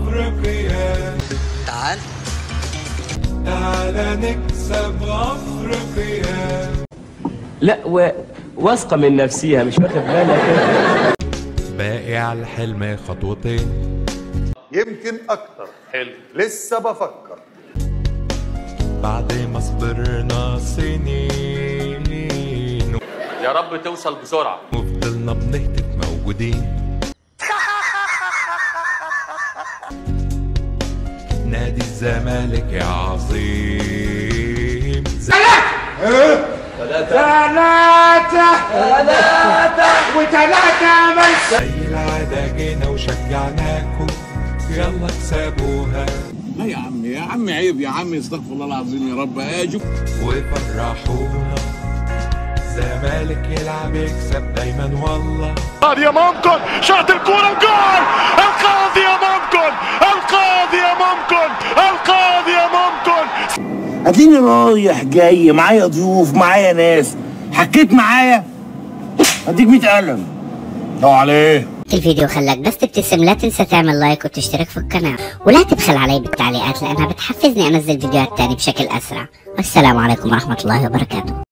افريقيا. تعال تعال نكسب افريقيا. لا واثقة من نفسيها، مش واخد بالك. باقي على الحلم خطوتين، يمكن اكتر. حلو. لسه بفكر. بعد ما صبرنا سنين يا رب توصل بسرعة. وفضلنا بنهتف موجودين. نادي الزمالك يا عظيم. ثلاثة مش زي العادة جينا وشجعناكم، يلا اكسبوها. لا يا عم عيب يا عم، استغفر الله العظيم يا رب. اجوا وفرحونا. الزمالك يلعب يكسب دايما والله. القاضي ممكن شاط الكورة وجول. القاضي ممكن، القاضي ممكن، القاضي ممكن. اديني رايح جاي معايا ضيوف معايا ناس، حكيت معايا اديك 100 قلم. لو عليه الفيديو خلاك بس تبتسم، لا تنسى تعمل لايك وتشترك في القناة، ولا تبخل علي بالتعليقات لأنها بتحفزني أنزل فيديوهات تاني بشكل أسرع. والسلام عليكم ورحمة الله وبركاته.